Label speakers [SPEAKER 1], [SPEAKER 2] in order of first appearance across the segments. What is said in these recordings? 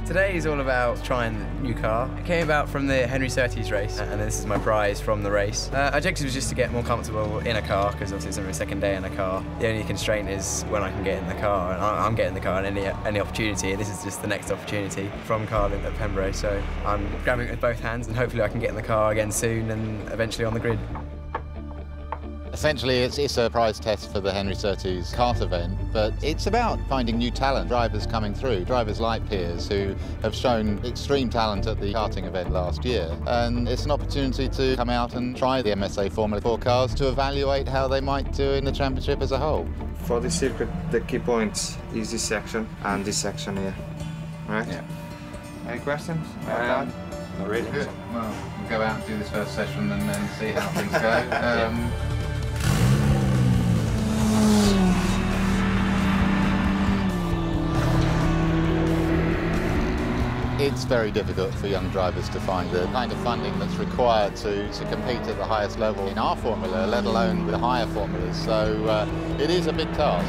[SPEAKER 1] Today is all about trying the new car. It came about from the Henry Surtees race, and this is my prize from the race. Our objective was just to get more comfortable in a car, because obviously it's only my second day in a car. The only constraint is when I can get in the car, and I'm getting in the car at any opportunity. This is just the next opportunity from Carlin at Pembrose, so I'm grabbing it with both hands, and hopefully I can get in the car again soon and eventually on the grid.
[SPEAKER 2] Essentially, it's a prize test for the Henry Surtees kart event, but it's about finding new talent, drivers coming through, drivers like Piers, who have shown extreme talent at the karting event last year. And it's an opportunity to come out and try the MSA Formula 4 cars to evaluate how they might do in the championship as a whole.
[SPEAKER 3] For this circuit, the key points is this section and this section here. Right? Yeah. Any questions?
[SPEAKER 2] Not really. Good. Well, we'll go out and do this first session and then see how things go. It's very difficult for young drivers to find the kind of funding that's required to compete at the highest level in our formula, let alone the higher formulas. So it is a big task.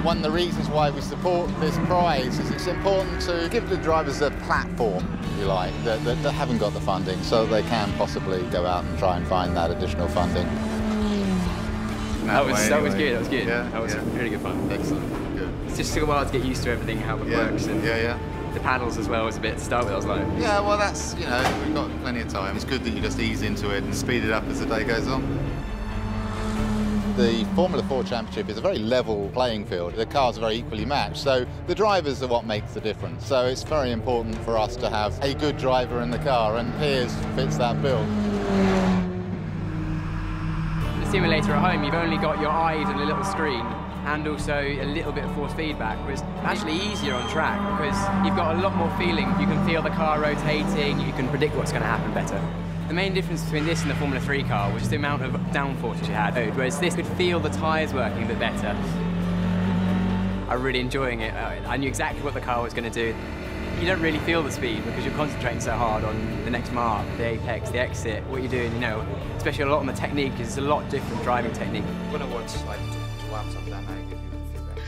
[SPEAKER 2] One of the reasons why we support this prize is it's important to give the drivers a platform, if you like, that haven't got the funding, so that they can possibly go out and try and find that additional funding.
[SPEAKER 1] That was good. That was good.
[SPEAKER 4] Yeah,
[SPEAKER 1] that was really good fun.
[SPEAKER 2] Excellent. Good.
[SPEAKER 1] It just took a while to get used to everything, how it works, and the paddles as well was a bit to start with. I was like,
[SPEAKER 2] yeah, well, that's, you know, we've got plenty of time. It's good that you just ease into it and speed it up as the day goes on. The Formula 4 Championship is a very level playing field. The cars are very equally matched, so the drivers are what makes the difference. So it's very important for us to have a good driver in the car, and Piers fits that bill.
[SPEAKER 1] The simulator at home, you've only got your eyes and a little screen, and also a little bit of force feedback, was actually easier on track because you've got a lot more feeling. You can feel the car rotating, you can predict what's going to happen better. The main difference between this and the Formula 3 car was the amount of downforce you had, whereas this could feel the tyres working a bit better. I'm really enjoying it. I knew exactly what the car was going to do. You don't really feel the speed because you're concentrating so hard on the next mark, the apex, the exit, what you're doing, you know, especially a lot on the technique, because it's a lot different driving technique.
[SPEAKER 3] I'm going to watch like 2 laps of that and I give you feedback.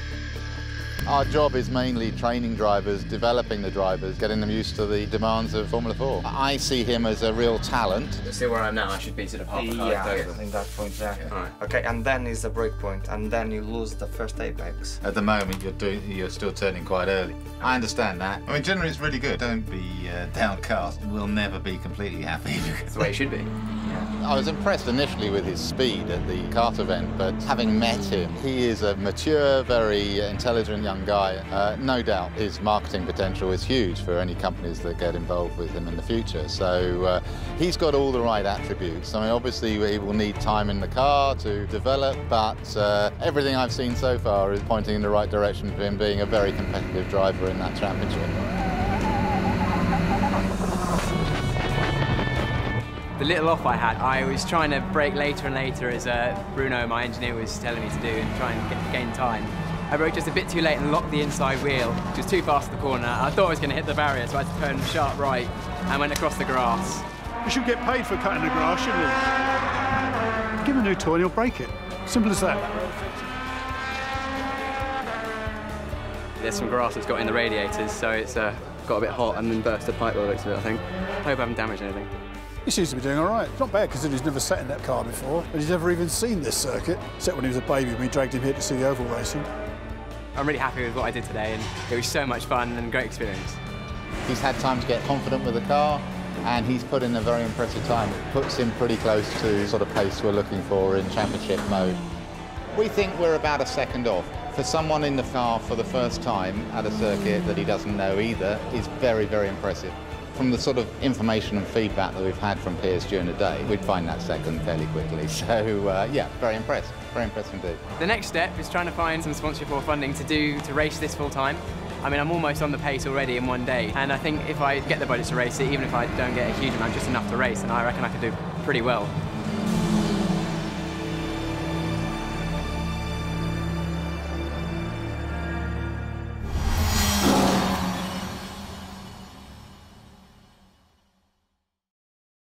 [SPEAKER 2] Our job is mainly training drivers, developing the drivers, getting them used to the demands of Formula 4. I see him as a real talent.
[SPEAKER 1] See where I am now, I should be sort of half a car over.
[SPEAKER 3] In that point, exactly.
[SPEAKER 1] Yeah. Right.
[SPEAKER 3] Okay, and then is the break point, and then you lose the first apex.
[SPEAKER 2] At the moment, you're still turning quite early. I understand that. I mean, generally it's really good. Don't be downcast. We'll never be completely happy.
[SPEAKER 1] That's the way it should be.
[SPEAKER 2] I was impressed initially with his speed at the kart event, but having met him, he is a mature, very intelligent young guy. No doubt his marketing potential is huge for any companies that get involved with him in the future. So he's got all the right attributes. I mean, obviously he will need time in the car to develop, but everything I've seen so far is pointing in the right direction for him being a very competitive driver in that championship.
[SPEAKER 1] The little off I had, I was trying to brake later and later as Bruno, my engineer, was telling me to do and try and gain time. I broke just a bit too late and locked the inside wheel, which was too fast at the corner. I thought I was going to hit the barrier, so I had to turn sharp right and went across the grass.
[SPEAKER 5] You should get paid for cutting the grass, shouldn't you? Give him a new toy and he'll break it. Simple as that.
[SPEAKER 1] There's some grass that's got in the radiators, so it's got a bit hot and then burst the pipe by the looks of it, I think. I hope I haven't damaged anything.
[SPEAKER 5] He seems to be doing all right. It's not bad considering he's never sat in that car before, but he's never even seen this circuit, except when he was a baby when we dragged him here to see the oval racing.
[SPEAKER 1] I'm really happy with what I did today, and it was so much fun and a great experience.
[SPEAKER 2] He's had time to get confident with the car, and he's put in a very impressive time. It puts him pretty close to the sort of pace we're looking for in championship mode. We think we're about a second off. For someone in the car for the first time at a circuit that he doesn't know either is very, very impressive. From the sort of information and feedback that we've had from Piers during the day, we'd find that second fairly quickly. So, yeah, very impressed. Very impressed indeed.
[SPEAKER 1] The next step is trying to find some sponsorship or funding to race this full time. I mean, I'm almost on the pace already in one day, and I think if I get the budget to race it, even if I don't get a huge amount, just enough to race, then I reckon I could do pretty well.